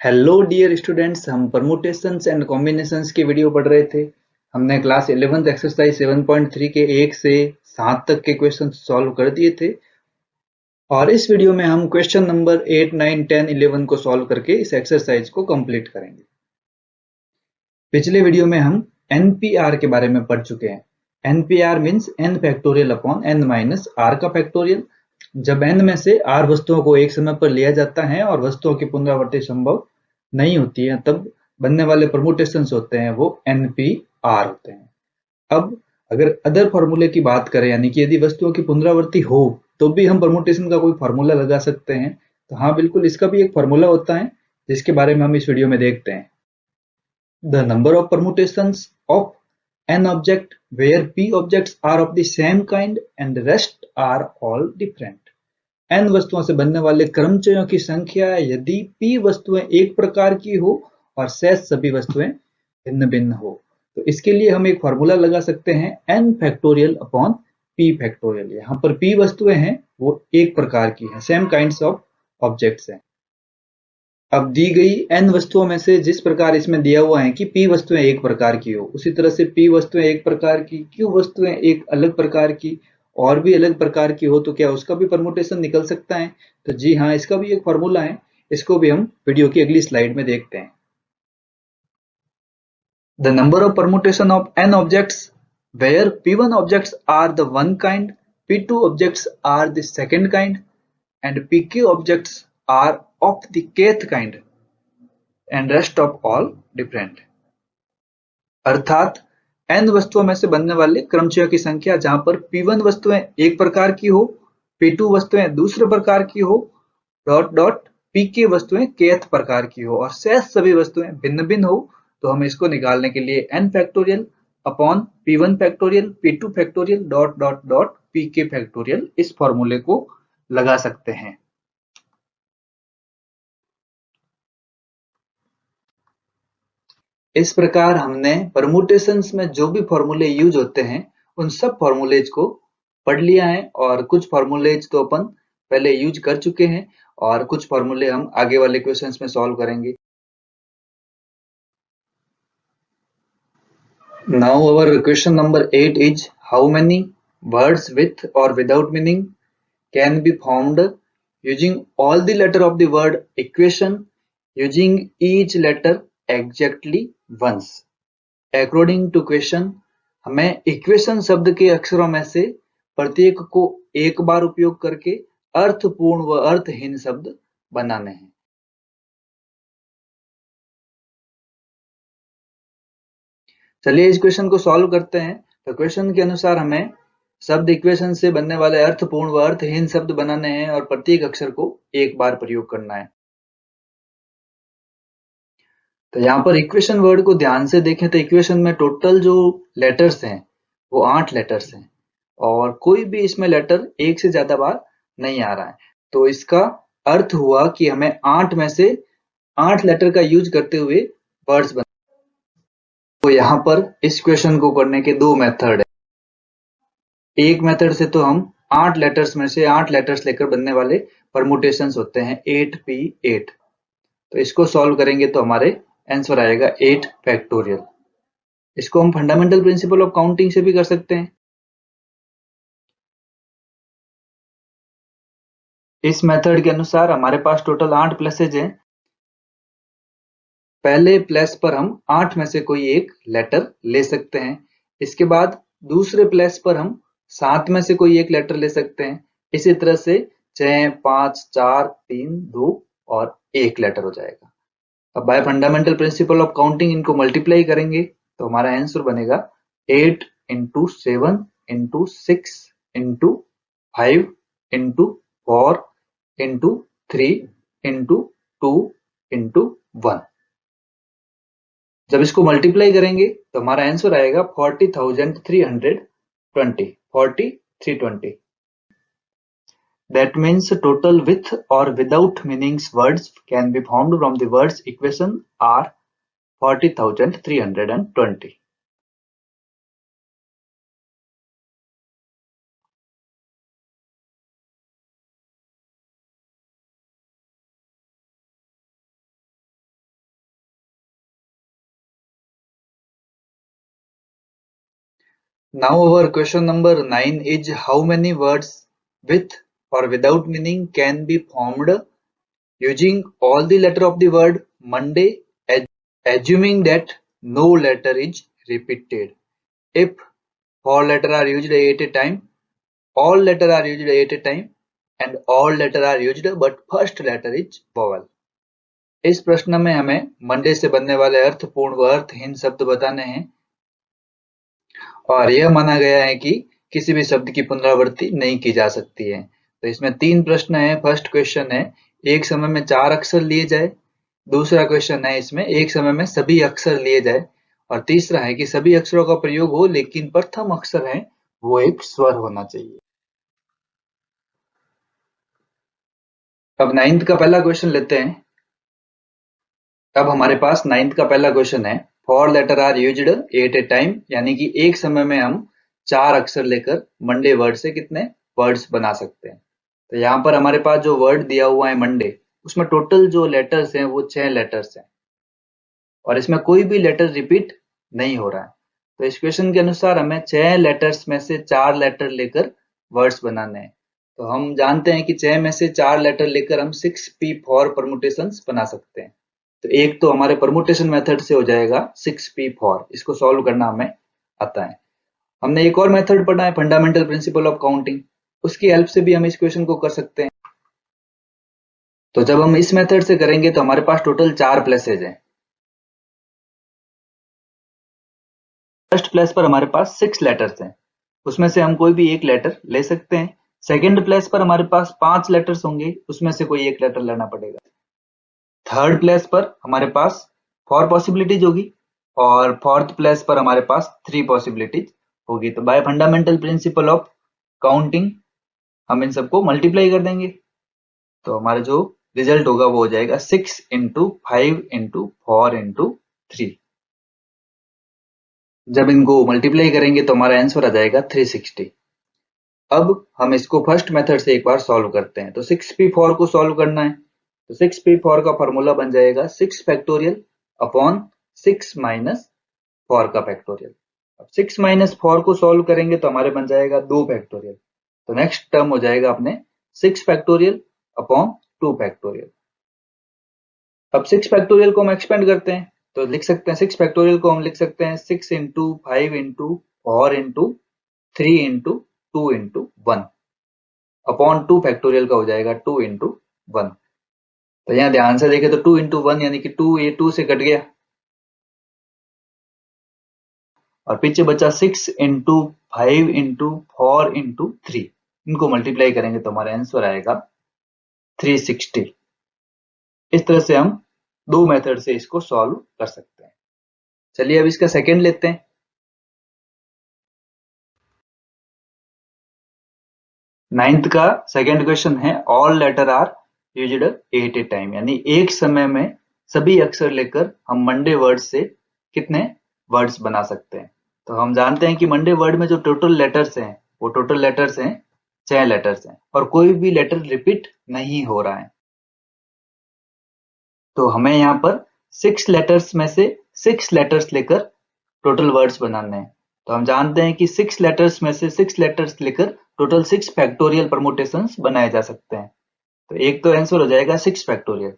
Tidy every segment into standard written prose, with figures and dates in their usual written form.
Hello dear students, हम permutations and combinations की video पढ़ रहे थे। हमने क्लास 11th एक्सरसाइज 7.3 के 1 से 7 तक के क्वेश्चन सॉल्व कर दिए थे और इस वीडियो में हम क्वेश्चन नंबर 8, 9, 10, 11 को सॉल्व करके इस एक्सरसाइज को कंप्लीट करेंगे। पिछले वीडियो में हम एनपीआर के बारे में पढ़ चुके हैं। NPR means N factorial upon N minus R का फैक्टोरियल। जब एन में से आर वस्तुओं को एक समय पर लिया जाता है और वस्तुओं की पुनरावृत्ति संभव नहीं होती है, तब बनने वाले परमुटेशंस होते हैं वो एनपीआर होते हैं। अब अगर अदर फॉर्मूले की बात करें, यानी कि यदि वस्तुओं की पुनरावृत्ति हो तो भी हम परमुटेशन का कोई फार्मूला लगा सकते हैं। तो हाँ, बिल्कुल, इसका भी एक फार्मूला होता है जिसके बारे में हम इस वीडियो में देखते हैं। The number of permutations of an object where p objects are of the same kind and the rest are all different. n वस्तुओं से बनने वाले क्रमचयों की संख्या यदि p वस्तुएं एक प्रकार की हो और शेष सभी वस्तुएं भिन्न भिन्न हो, तो इसके लिए हम एक फॉर्मूला लगा सकते हैं n factorial upon p factorial. यहाँ पर p वस्तुएं हैं वो एक प्रकार की हैं, सेम काइंड्स ऑफ ऑब्जेक्ट्स हैं। अब दी गई n वस्तुओं में से जिस प्रकार इसमें दिया हुआ है कि p वस्तुएं एक प्रकार की हो, उसी तरह से p वस्तुएं एक प्रकार की, q वस्तुएं एक अलग प्रकार की और भी अलग प्रकार की हो, तो क्या उसका भी परमुटेशन निकल सकता है? तो जी हाँ, इसका भी एक फॉर्मूला है। इसको भी हम वीडियो की अगली स्लाइड में देखते हैं। The number of permutation of n objects where p1 objects are the one kind, p2 objects are the second kind and pk objects are of the kth kind and rest of all different. अर्थात n वस्तुओं में से बनने वाले क्रमचयों की संख्या जहां पर p1 वस्तुएं एक प्रकार की हो, p2 वस्तुएं दूसरे प्रकार की हो, डॉट डॉट pk वस्तुएं kth प्रकार की हो और शेष सभी वस्तुएं भिन्न भिन्न हो, तो हम इसको निकालने के लिए n factorial upon p1 factorial, p2 factorial, dot dot dot pk factorial इस फॉर्मूले को लगा सकते हैं। इस प्रकार हमने परमुटेशंस में जो भी फॉर्मूले यूज होते हैं उन सब फॉर्मूलेज को पढ़ लिया है और कुछ फॉर्मूलेज तो अपन पहले यूज कर चुके हैं और कुछ फॉर्मूले हम आगे वाले क्वेश्चंस में सॉल्व करेंगे। Now our question number 8 is how many words with or without meaning can be formed using all the letter of the word equation using each letter exactly once. According to question, हमें equation शब्द के अक्षरों में से प्रत्येक को एक बार उपयोग करके अर्थपूर्ण व अर्थहीन शब्द बनाने हैं। चलिए इस क्वेश्चन को सॉल्व करते हैं। तो क्वेश्चन के अनुसार हमें शब्द इक्वेशन से बनने वाले अर्थपूर्ण व अर्थहीन शब्द बनाने हैं और प्रत्येक अक्षर को एक बार प्रयोग करना है। तो यहाँ पर इक्वेशन वर्ड को ध्यान से देखें तो इक्वेशन में टोटल जो लेटर्स हैं वो 8 लेटर्स हैं और कोई भी इसमें लेटर एक से ज्यादा बार नहीं आ रहा है। तो इसका अर्थ हुआ कि हमें 8 में से 8 लेटर का यूज करते हुए वर्ड्स बना। तो यहाँ पर इस क्वेश्चन को करने के दो मेथड है। एक मेथड से तो हम 8 लेटर्स में से 8 लेटर्स लेकर बनने वाले परमुटेशंस होते हैं 8p8। तो इसको सॉल्व करेंगे तो हमारे आंसर आएगा 8 फैक्टोरियल। इसको हम फंडामेंटल प्रिंसिपल ऑफ काउंटिंग से भी कर सकते हैं। इस मेथड के अनुसार हमारे पास टोटल 8 प्लेसेज हैं। पहले प्लेस पर हम 8 में से कोई एक लेटर ले सकते हैं। इसके बाद दूसरे प्लेस पर हम 7 में से कोई एक लेटर ले सकते हैं। इसी तरह से 6, 5, 4, 3, 2 और 1 लेटर हो जाएगा। अब bye fundamental principle of counting इनको मल्टीप्लाई करेंगे तो हमारा आंसर बनेगा 8 into 7 into 6 into 5 into 4 into 3 into 2 into 1। जब इसको मल्टीप्लाई करेंगे तो हमारा आंसर आएगा 40,320, 4320। That means total with or without meanings words can be formed from the words equation are 40,320. Now our question number 9 is how many words with or without meaning can be formed using all the letter of the word Monday, assuming that no letter is repeated. If 4 letters are used at a time, all letters are used at a time, and all letters are used but first letter is vowel. इस प्रश्न में हमें Monday से बनने वाले अर्थपूर्ण व अर्थहीन शब्द बताने हैं और यह माना गया है कि किसी भी शब्द की पुनरावृत्ति नहीं की जा सकती है। तो इसमें 3 प्रश्न है। फर्स्ट क्वेश्चन है एक समय में 4 अक्षर लिए जाए। दूसरा क्वेश्चन है इसमें एक समय में सभी अक्षर लिए जाए और तीसरा है कि सभी अक्षरों का प्रयोग हो लेकिन प्रथम अक्षर है वो एक स्वर होना चाहिए। अब 9th का पहला क्वेश्चन लेते हैं। अब हमारे पास 9th का पहला क्वेश्चन है four letter are used at a time, यानी कि एक समय में हम 4 अक्षर लेकर मंडे वर्ड से कितने वर्ड्स बना सकते हैं। तो यहाँ पर हमारे पास जो वर्ड दिया हुआ है मंडे, उसमें टोटल जो लेटर्स हैं वो 6 लेटर्स हैं और इसमें कोई भी लेटर रिपीट नहीं हो रहा है। तो इस क्वेश्चन के अनुसार हमें 6 लेटर्स में से 4 लेटर लेकर वर्ड्स बनाने हैं। तो हम जानते हैं कि 6 में से 4 लेटर लेकर हम 6p4 परमुटेशंस बना सकते हैं। तो एक तो हमारे परमुटेशन मेथड से हो जाएगा 6p4, इसको सॉल्व करना हमें आता है। हमने एक और मेथड पढ़ा है फंडामेंटल प्रिंसिपल ऑफ काउंटिंग, उसकी हेल्प से भी हम इस क्वेश्चन को कर सकते हैं। तो जब हम इस मेथड से करेंगे तो हमारे पास टोटल 4 प्लेसेज हैं। फर्स्ट प्लेस पर हमारे पास 6 लेटर्स हैं, उसमें से हम कोई भी एक लेटर ले सकते हैं। सेकंड प्लेस पर हमारे पास 5 लेटर्स होंगे, उसमें से कोई एक लेटर लेना पड़ेगा। थर्ड प्लेस पर हमारे पास 4 पॉसिबिलिटीज होगी और फोर्थ प्लेस पर हमारे पास 3 पॉसिबिलिटीज होगी। तो bye fundamental principle of counting हम इन सबको मल्टीप्लाई कर देंगे तो हमारा जो रिजल्ट होगा वो हो जाएगा 6 इंटू 5 इंटू 4 इंटू 3। जब इनको मल्टीप्लाई करेंगे तो हमारा आंसर आ जाएगा 360। अब हम इसको फर्स्ट मेथड से एक बार सॉल्व करते हैं। तो 6p4 को सॉल्व करना है तो 6p4 का फॉर्मूला बन जाएगा 6 फैक्टोरियल अपॉन 6 माइनस 4 का फैक्टोरियल। अब 6 माइनस 4 को सॉल्व करेंगे तो हमारे बन जाएगा 2 फैक्टोरियल। तो नेक्स्ट टर्म हो जाएगा अपने 6 फैक्टोरियल अपॉन 2 फैक्टोरियल। अब 6 फैक्टोरियल को हम एक्सपेंड करते हैं तो लिख सकते हैं 6 फैक्टोरियल को हम लिख सकते हैं 6 into 5 into 4 into 3 into 2 into 1 upon 2 factorial का हो जाएगा 2 इंटू 1। तो यहाँ ध्यान से देखें तो 2 इंटू 1 यानी कि 2, ये 2 से कट गया और पीछे बचा 6 इंटू 5 इंटू 4 इंटू 3। इनको मल्टीप्लाई करेंगे तो हमारा आंसर आएगा 360। इस तरह से हम 2 मेथड से इसको सॉल्व कर सकते हैं। चलिए अब इसका सेकंड लेते हैं। 9th का सेकंड क्वेश्चन है all letter are used at a time, यानी एक समय में सभी अक्षर लेकर हम मंडे वर्ड से कितने वर्ड्स बना सकते हैं। तो हम जानते हैं कि मंडे वर्ड में जो टोटल लेटर्स हैं वो टोटल लेटर्स हैं 6 लेटर्स हैं और कोई भी लेटर रिपीट नहीं हो रहा है। तो हमें यहाँ पर 6 लेटर्स में से 6 लेटर्स लेकर टोटल वर्ड्स बनाने हैं। तो हम जानते हैं कि 6 लेटर्स में से 6 लेटर्स लेकर टोटल 6 फैक्टोरियल परमुटेशंस बनाए जा सकते हैं। तो एक तो आंसर हो जाएगा 6 फैक्टोरियल।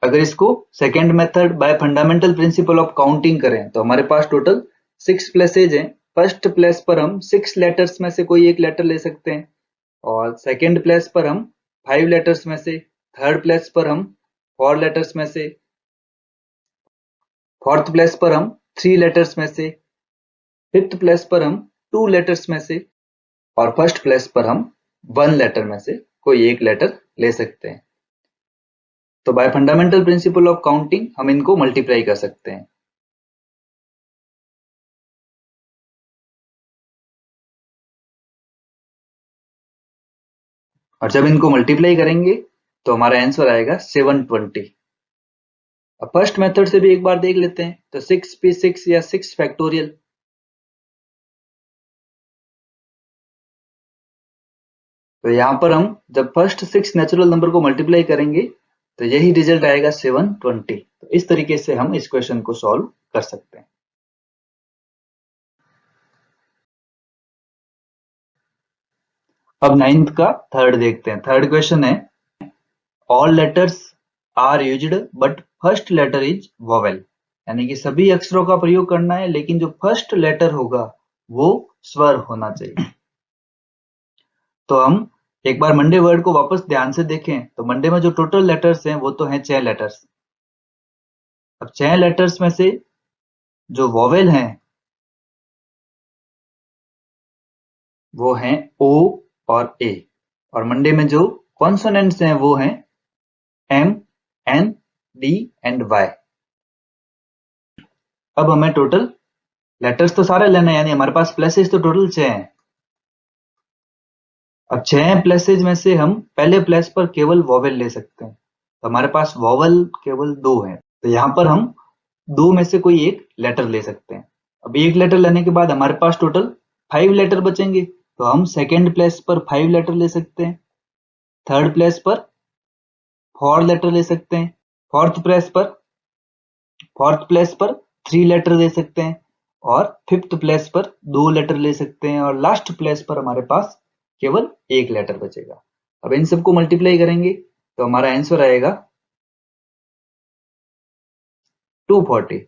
अगर इसको second method by fundamental principle of counting करें तो हमारे पास टोटल 6 प्लेसेज हैं। फर्स्ट प्लेस पर हम 6 लेटर्स में से कोई एक लेटर ले सकते हैं और सेकेंड प्लेस पर हम 5 लेटर्स में से, थर्ड प्लेस पर हम 4 लेटर्स में से, फोर्थ प्लेस पर हम 3 लेटर्स में से, फिफ्थ प्लेस पर हम 2 लेटर्स में से और फर्स्ट प्लेस पर हम 1 लेटर में से कोई एक लेटर ले सकते हैं। तो bye fundamental principle of counting हम इनको मल्टीप्लाई कर सकते हैं। और जब इनको मल्टीप्लाई करेंगे तो हमारा आंसर आएगा 720। अब फर्स्ट मेथड से भी एक बार देख लेते हैं। तो 6p6 या 6 फैक्टोरियल, तो यहां पर हम जब फर्स्ट 6 नेचुरल नंबर को मल्टीप्लाई करेंगे तो यही रिजल्ट आएगा 720। तो इस तरीके से हम इस क्वेश्चन को सॉल्व कर सकते हैं। अब 9th का थर्ड देखते हैं। थर्ड क्वेश्चन है all letters are used but first letter is vowel, यानी कि सभी अक्षरों का प्रयोग करना है लेकिन जो फर्स्ट लेटर होगा वो स्वर होना चाहिए। तो हम एक बार मंडे वर्ड को वापस ध्यान से देखें तो मंडे में जो टोटल लेटर्स हैं वो तो हैं 6 लेटर्स। अब 6 लेटर्स में से जो वोवेल हैं वो हैं ओ और ए, और मंडे में जो कॉन्सोनेंट्स हैं वो हैं M, N, D and Y. अब हमें टोटल लेटर्स तो सारे लेने हैं, यानी हमारे पास प्लेसेस तो टोटल 6 हैं। अब 6 प्लेसेस में से हम पहले प्लेस पर केवल वोवेल ले सकते हैं, तो हमारे पास वोवेल केवल 2 है, तो यहाँ पर हम 2 में से कोई एक लेटर ले सकते हैं। अब एक लेटर लेने के बाद हमारे पास टोटल 5 लेटर बचेंगे, तो हम सेकेंड प्लेस पर 5 लेटर ले सकते हैं, थर्ड प्लेस पर 4 लेटर ले सकते हैं, फोर्थ प्लेस पर 3 लेटर ले सकते हैं, और फिफ्थ प्लेस पर 2 लेटर ले सकते हैं, और लास्ट प्लेस पर हमारे पास केवल एक लेटर बचेगा। अब इन सबको मल्टीप्लाई करेंगे तो हमारा आंसर आएगा 240,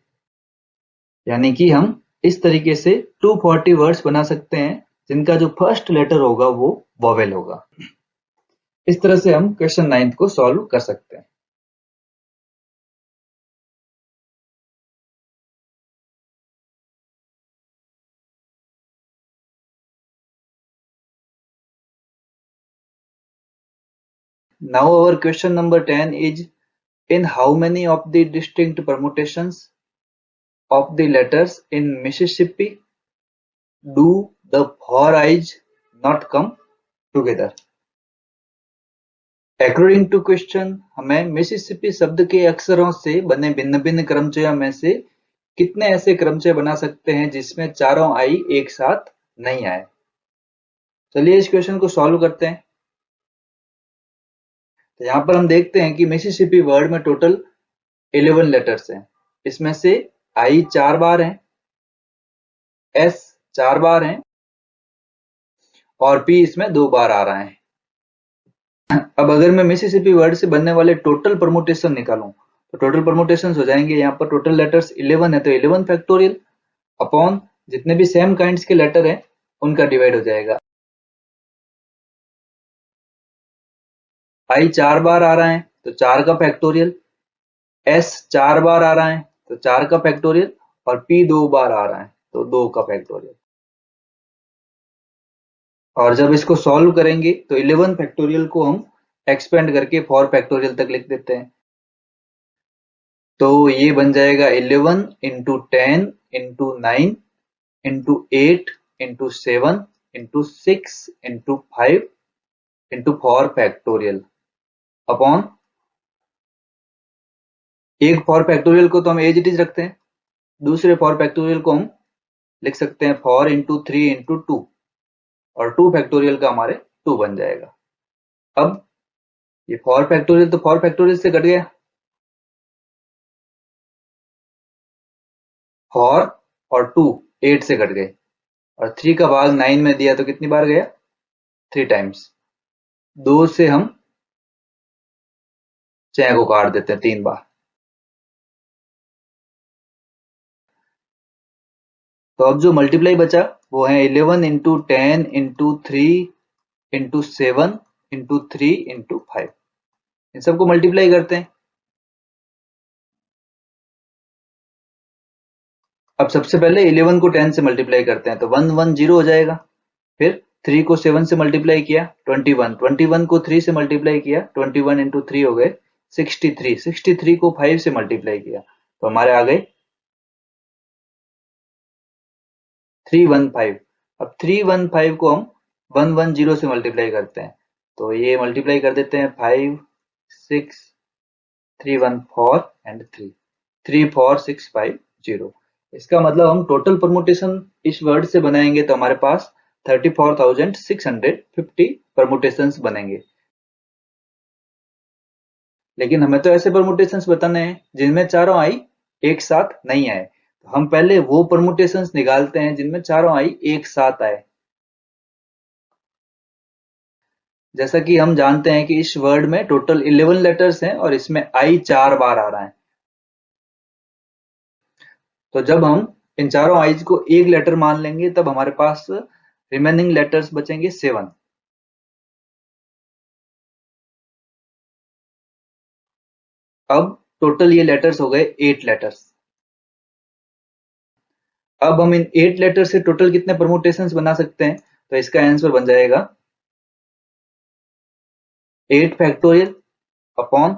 यानी कि हम इस तरीके से 240 वर्ड्स बना सकते हैं जिनका जो फर्स्ट लेटर होगा वो वोवेल होगा। इस तरह से हम क्वेश्चन 9 को सॉल्व कर सकते हैं। Now our question number 10 is, in how many of the distinct permutations of the letters in Mississippi do the 4 eyes not come together? According to question, हमें मिसिसिपी शब्द के अक्षरों से बने भिन्न भिन्न क्रमचयों में से कितने ऐसे क्रमचय बना सकते हैं जिसमें चारों आई एक साथ नहीं आए। चलिए इस क्वेश्चन को सॉल्व करते हैं। तो यहाँ पर हम देखते हैं कि मिसिसिपी वर्ड में टोटल 11 लेटर्स हैं, इसमें से आई 4 बार हैं, एस 4 बार हैं और पी इसमें 2 बार आ रहा है। अब अगर मैं मिसिसिपी वर्ड से बनने वाले टोटल परमुटेशन निकालूं तो टोटल परमुटेशन हो जाएंगे, यहाँ पर टोटल लेटर्स 11 है तो 11 फैक्टोरियल अपॉन जितने भी सेम काइंड्स के लेटर हैं उनका डिवाइड हो जाएगा। आई 4 बार आ रहा है तो 4 का फैक्टोरियल, एस 4 बार आ रहा है तो 4 का फैक्टोरियल, और पी 2 बार आ रहा है तो 2 का फैक्टोरियल। और जब इसको सॉल्व करेंगे तो 11 फैक्टोरियल को हम एक्सपेंड करके 4 फैक्टोरियल तक लिख देते हैं, तो ये बन जाएगा 11 into 10 into 9 into 8 into 7 into 6 into 5 into 4 factorial upon एक 4 फैक्टोरियल को तो हम एज इट इज रखते हैं, दूसरे 4 फैक्टोरियल को हम लिख सकते हैं 4 इंटू 3 इंटू 2, और 2 फैक्टोरियल का हमारे 2 बन जाएगा। अब ये 4 फैक्टोरियल तो 4 फैक्टोरियल से कट गया, 4 और 2 8 से कट गए, और 3 का भाग 9 में दिया तो कितनी बार गया 3 टाइम्स। 2 से हम 6 को काट देते हैं 3 बार, तो अब जो मल्टीप्लाई बचा वो है 11 into 10 into 3 into 7 into 3 into 5। इन सबको मल्टीप्लाई करते हैं। अब सबसे पहले 11 को 10 से मल्टीप्लाई करते हैं तो 110 हो जाएगा, फिर 3 को 7 से मल्टीप्लाई किया 21, 21 को 3 से मल्टीप्लाई किया 21 इंटू 3 हो गए 63, 63 को 5 से मल्टीप्लाई किया तो हमारे आ गए 315। अब 315 को हम 110 से मल्टीप्लाई करते हैं तो ये मल्टीप्लाई कर देते हैं 5 6 314 एंड 3 34650। इसका मतलब हम टोटल परमुटेशन इस वर्ड से बनाएंगे तो हमारे पास 34,650 परमुटेशंस बनेंगे। लेकिन हमें तो ऐसे परमुटेशंस बताने हैं जिनमें चारों आई एक साथ नहीं आए, तो हम पहले वो परमुटेशंस निकालते हैं जिनमें चारों आई एक साथ आए। जैसा कि हम जानते हैं कि इस वर्ड में टोटल 11 लेटर्स हैं और इसमें आई 4 बार आ रहा है। तो जब हम इन चारों आईज को एक लेटर मान लेंगे तब हमारे पास रिमेनिंग लेटर्स बचेंगे 7। अब टोटल ये लेटर्स हो गए 8 लेटर्स। अब हम इन 8 लेटर से टोटल कितने परमुटेशंस बना सकते हैं? तो इसका आंसर बन जाएगा 8 फैक्टोरियल अपॉन,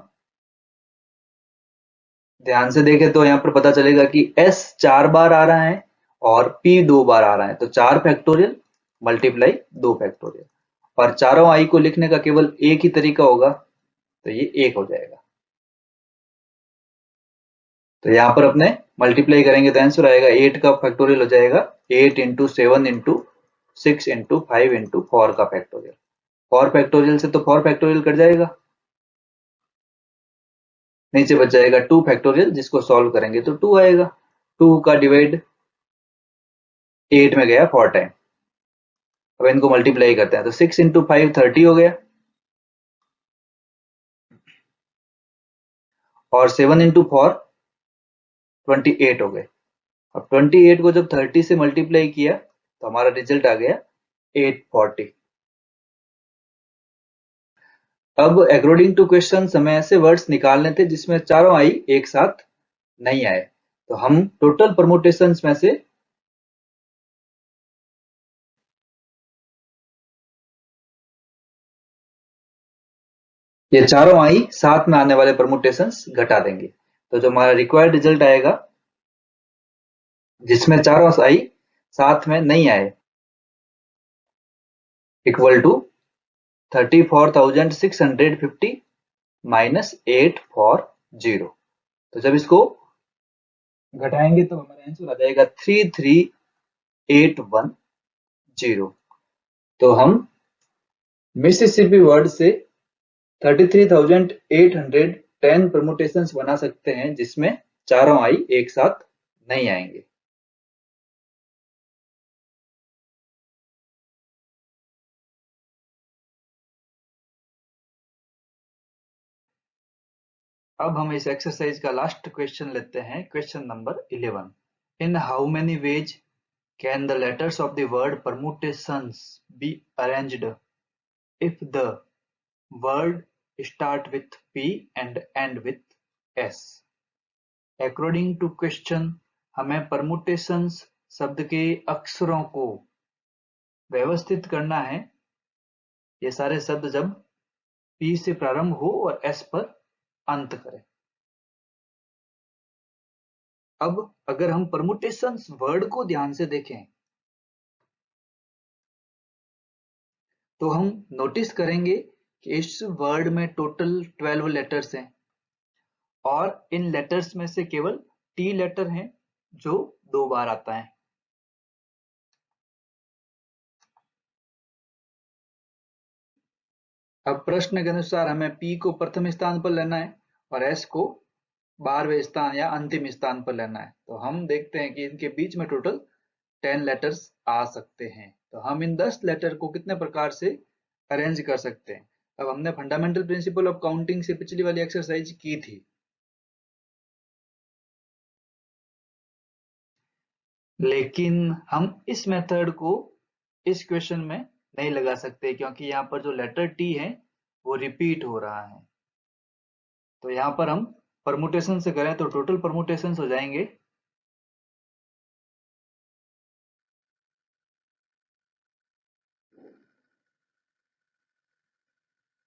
ध्यान से देखें तो यहाँ पर पता चलेगा कि S 4 बार आ रहा है और P 2 बार आ रहा है, तो 4 फैक्टोरियल मल्टीप्लाई 2 फैक्टोरियल, और चारों आई को लिखने का केवल एक ही तरीका होगा, तो ये 1 हो जाएगा। तो यहाँ पर अपने मल्टीप्लाई करेंगे तो आंसर आएगा 8 का फैक्टोरियल हो जाएगा 8 इंटू 7 इंटू 6 इंटू 5 इंटू 4 का फैक्टोरियल। 4 फैक्टोरियल से तो 4 फैक्टोरियल कट जाएगा, नीचे बच जाएगा 2 फैक्टोरियल, जिसको सॉल्व करेंगे तो 2 आएगा। 2 का डिवाइड 8 में गया 4 टाइम। अब इनको मल्टीप्लाई करते हैं तो 6 इंटू 5 30 हो गया, और 7 इंटू 4 28 हो गए। अब 28 को जब 30 से मल्टीप्लाई किया तो हमारा रिजल्ट आ गया 840। अब अकॉर्डिंग टू क्वेश्चन हमें ऐसे वर्ड्स निकालने थे जिसमें चारों आई एक साथ नहीं आए, तो हम टोटल परमुटेशंस में से ये चारों आई साथ में आने वाले परमुटेशंस घटा देंगे, तो जो हमारा रिक्वायर्ड रिजल्ट आएगा जिसमें चारों आई साथ में नहीं आए, इक्वल टू 34,650 माइनस 840। तो जब इसको घटाएंगे तो हमारा आंसर आ जाएगा 33810। तो हम मिसिसिपी वर्ड से 33,810 परमुटेशंस बना सकते हैं जिसमें चारों आई एक साथ नहीं आएंगे। अब हम इस एक्सरसाइज का लास्ट क्वेश्चन लेते हैं, question number 11। In how many ways can the letters of the word permutations be arranged if the word start with P and end with S? According to question, हमें permutations शब्द के अक्षरों को व्यवस्थित करना है, ये सारे शब्द जब P से प्रारंभ हो और S पर अंत करें। अब अगर हम परमुटेशंस वर्ड को ध्यान से देखें तो हम नोटिस करेंगे कि इस वर्ड में टोटल 12 लेटर्स हैं और इन लेटर्स में से केवल टी लेटर है जो 2 बार आता है। अब प्रश्न के अनुसार हमें P को प्रथम स्थान पर लेना है और S को 12वें स्थान या अंतिम स्थान पर लेना है। तो हम देखते हैं कि इनके बीच में टोटल 10 लेटर्स आ सकते हैं। तो हम इन 10 लेटर को कितने प्रकार से अरेंज कर सकते हैं? अब हमने फंडामेंटल प्रिंसिपल ऑफ काउंटिंग से पिछली वाली एक्सरसाइज की थी, लेकिन हम इस मेथड को इस क्वेश्चन में नहीं लगा सकते क्योंकि यहाँ पर जो लेटर टी है वो रिपीट हो रहा है। तो यहाँ पर हम परमुटेशन से करें तो टोटल परमुटेशन हो जाएंगे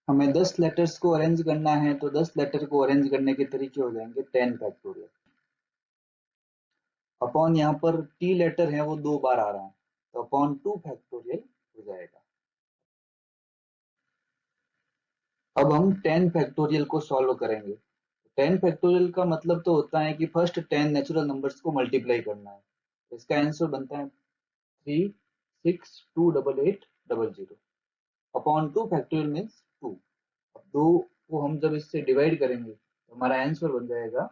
हमें 10 लेटर्स को अरेंज करना है तो 10 लेटर को अरेंज करने के तरीके हो जाएंगे 10 फैक्टोरियल अपॉन, यहाँ पर टी लेटर है वो 2 बार आ रहा है तो अपॉन 2 फैक्टोरियल हो जाएगा। अब हम 10 फैक्टोरियल को सॉल्व करेंगे। 10 फैक्टोरियल का मतलब तो होता है कि फर्स्ट 10 नेचुरल नंबर्स को मल्टीप्लाई करना है। इसका आंसर बनता है 3628800 अपॉन 2 फैक्टोरियल मीन्स 2। अब 2 को हम जब इससे डिवाइड करेंगे तो हमारा आंसर बन जाएगा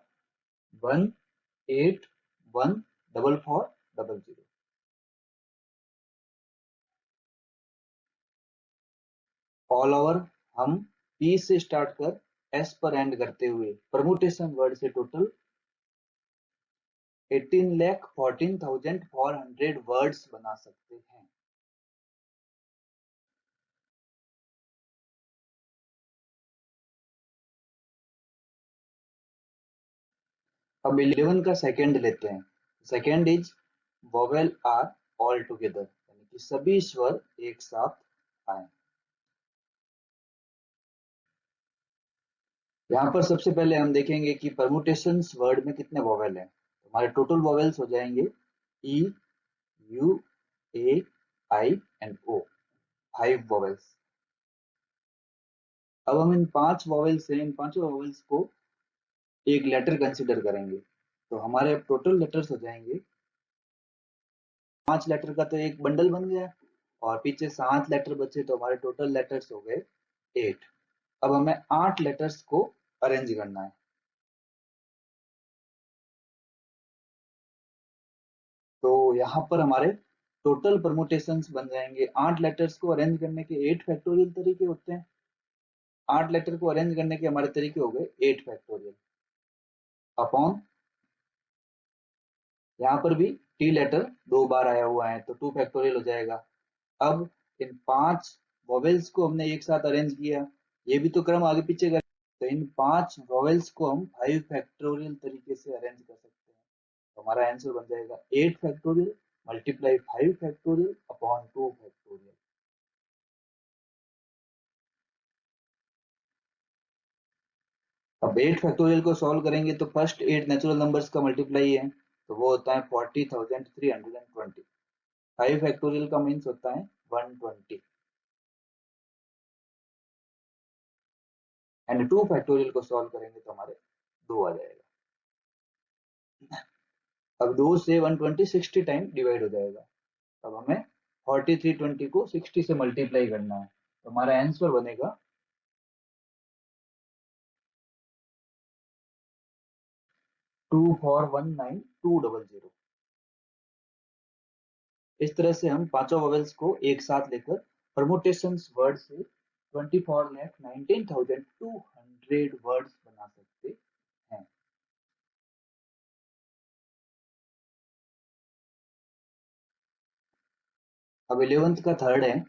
1814400। ऑल ओवर हम P से स्टार्ट कर S पर एंड करते हुए परमुटेशन वर्ड से टोटल 18,14,400 वर्ड्स बना सकते हैं। अब 11 का सेकेंड लेते हैं। Second is vowel are all together, यानी कि सभी स्वर एक साथ आए। यहाँ पर सबसे पहले हम देखेंगे कि परमुटेशंस वर्ड में कितने वोवेल हैं। तो हमारे टोटल वोवेल्स हो जाएंगे E, U, A, I and O, 5 vowels. अब हम इन 5 वोवेल्स से इन पांचों वोवेल्स को एक लेटर कंसिडर करेंगे। तो हमारे टोटल लेटर्स हो जाएंगे 5 लेटर का तो एक बंडल बन गया और पीछे 7 लेटर बचे, तो हमारे टोटल लेटर्स हो गए 8। अब हमें 8 लेटर्स को अरेंज करना है। तो यहाँ पर हमारे टोटल परमुटेशंस बन जाएंगे। 8 लेटर्स को अरेंज करने के 8 फैक्टोरियल तरीके होते हैं। 8 लेटर को अरेंज करने के हमारे तरीके हो गए 8 फैक्टोरियल अपॉन, यहाँ पर भी टी लेटर 2 बार आया हुआ है तो 2 फैक्टोरियल हो जाएगा। अब इन 5 वोवेल्स को हमने एक साथ अरेंज किया, ये भी तो क्रम आगे पीछे कर, तो इन 5 वोवेल्स को हम 5 फैक्टोरियल तरीके से अरेंज कर सकते हैं। तो हमारा आंसर बन जाएगा 8 factorial multiply 5 factorial upon 2 factorial. अब 8 फैक्टोरियल को सॉल्व करेंगे तो फर्स्ट 8 नेचुरल नंबर्स का मल्टीप्लाई है, तो वो होता है 40,320। 5 फैक्टोरियल का मीन्स होता है 120 एंड 2 फैक्टोरियल को सॉल्व करेंगे तो हमारे 2 आ जाएगा। अब 2 से 120 60 टाइम डिवाइड हो जाएगा। अब हमें 4320 को 60 से मल्टीप्लाई करना है, तो हमारा आंसर बनेगा 2419,200। इस तरह से हम पांचों वोवेल्स को एक साथ लेकर परमुटेशंस वर्ड से 24,19,200 वर्ड्स बना सकते हैं। अब 11th का थर्ड है,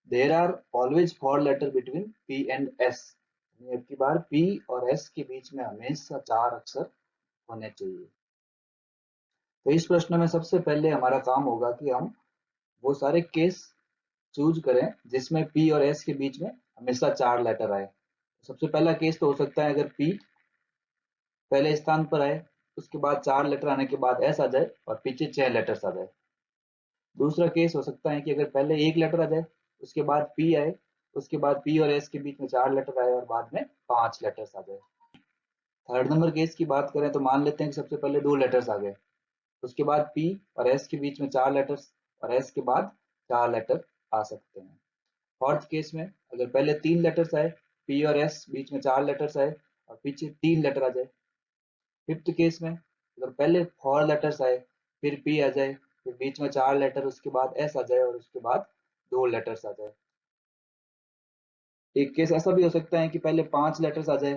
there are always 4 letter between P and S। अब की बार P और S के बीच में हमेशा 4 अक्षर होने चाहिए। तो इस प्रश्न में सबसे पहले हमारा काम होगा कि हम वो सारे केस चूज करें जिसमें P और S के बीच में हमेशा 4 लेटर आए। सबसे पहला केस तो हो सकता है अगर P पहले स्थान पर आए, उसके बाद 4 लेटर आने के बाद S आ जाए और पीछे 6 लेटर्स आ जाए। दूसरा केस हो सकता है कि अगर पहले एक लेटर आ जाए, उसके बाद P आए, उसके बाद P और S के बीच में 4 लेटर आए और बाद में 5 लेटर्स आ जाए। थर्ड नंबर केस की बात करें तो मान लेते हैं कि सबसे पहले 2 लेटर्स आ गए, उसके बाद P और S के बीच में 4 लेटर्स और S के बाद 4 लेटर आ सकते हैं। फोर्थ केस में अगर पहले 3 लेटर्स आए, P और S बीच में 4 लेटर्स आए और पीछे 3 लेटर आ जाए। फिफ्थ केस में अगर पहले 4 लेटर्स आए, फिर P आ जाए, फिर बीच में 4 लेटर, उसके बाद S आ जाए और उसके बाद 2 लेटर्स आ जाए। एक केस ऐसा भी हो सकता है कि पहले 5 लेटर्स आ जाए,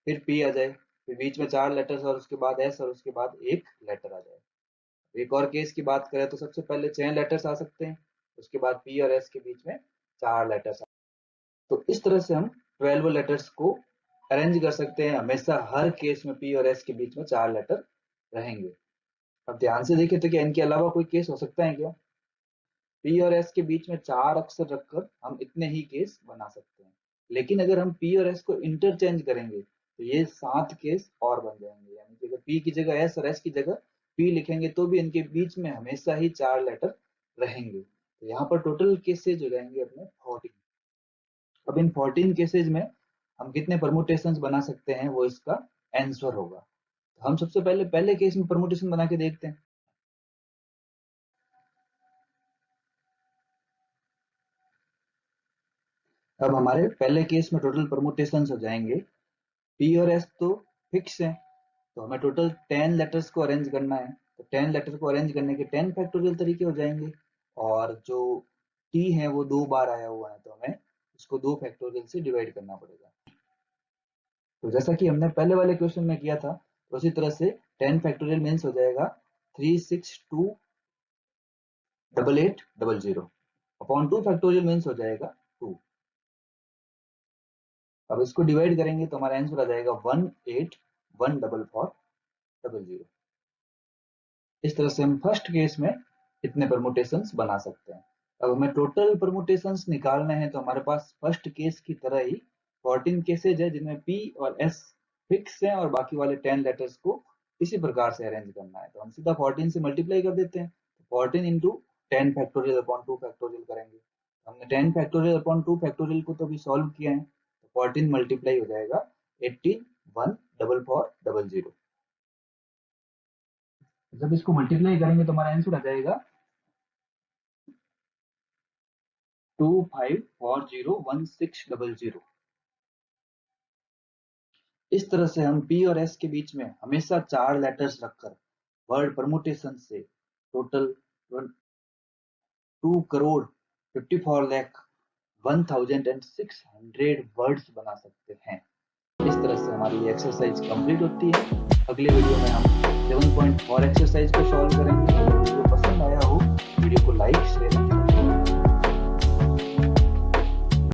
फिर P आ जाए, फिर बीच में 4 लेटर्स और उसके बाद S और उसके बाद एक लेटर आ जाए। एक और केस की बात करें तो सबसे पहले 6 लेटर्स आ सकते हैं, उसके बाद P और S के बीच में 4 लेटर्स। तो इस तरह से हम 12 लेटर्स को अरेंज कर सकते हैं। हमेशा हर केस में P और S के बीच में 4 लेटर रहेंगे। अब ध्यान से देखें तो क्या इनके अलावा कोई केस हो सकता है क्या? P और S के बीच में 4 अक्षर रखकर हम इतने ही केस बना सकते हैं, लेकिन अगर हम P और S को इंटरचेंज करेंगे तो ये 7 केस और बन जाएंगे। यानी कि अगर P की जगह S और S की जगह P लिखेंगे तो भी इनके बीच में हमेशा ही 4 लेटर रहेंगे। तो यहाँ पर टोटल केसेज हो जाएंगे अपने 14। अब इन 14 केसेज में हम कितने परमुटेशंस बना सकते हैं वो इसका आंसर होगा। तो हम सबसे पहले पहले केस में परमुटेशन बना के देखते हैं। अब हमारे पहले केस में टोटल परमुटेशंस हो जाएंगे, P और S तो फिक्स है, तो हमें टोटल 10 लेटर्स को अरेंज करना है। तो 10 लेटर को अरेंज करने के 10 फैक्टोरियल तरीके हो जाएंगे और जो T है वो 2 बार आया हुआ है तो हमें इसको 2 फैक्टोरियल से डिवाइड करना पड़ेगा। तो जैसा कि हमने पहले वाले क्वेश्चन में किया था, तो उसी तरह से 10 फैक्टोरियल मीन्स हो जाएगा 3628800 अपॉन 2 फैक्टोरियल मीन्स हो जाएगा 2। अब इसको डिवाइड करेंगे तो हमारा आंसर आ जाएगा 1814400। इस तरह से हम फर्स्ट केस में इतने परमुटेशंस बना सकते हैं। अब हमें टोटल परमुटेशंस निकालने हैं, तो हमारे पास फर्स्ट केस की तरह ही 14 केसेज है जिनमें P और S फिक्स हैं और बाकी वाले 10 लेटर्स को इसी प्रकार से अरेंज करना है। तो हम सीधा 14 से मल्टीप्लाई कर देते हैं। 14 इंटू 10 फैक्टोरियल अपॉन 2 फैक्टोरियल करेंगे। हमने 10 फैक्टोरियल अपॉन 2 फैक्टोरियल को तो अभी सॉल्व किया है, तो 14 मल्टीप्लाई हो जाएगा 18,144,000। जब इसको मल्टीप्लाई करेंगे तो हमारा आंसर आ जाएगा 25401600। इस तरह से हम P और S के बीच में हमेशा 4 लेटर्स रखकर वर्ड परमुटेशन से टोटल 2,54,01,600 वर्ड्स बना सकते हैं। इस तरह से हमारी ये एक्सरसाइज कंप्लीट होती है। अगले वीडियो में हम 7.4 एक्सरसाइज को सॉल्व करेंगे। वीडियो पसंद आया हो, वीडियो को लाइक शेयर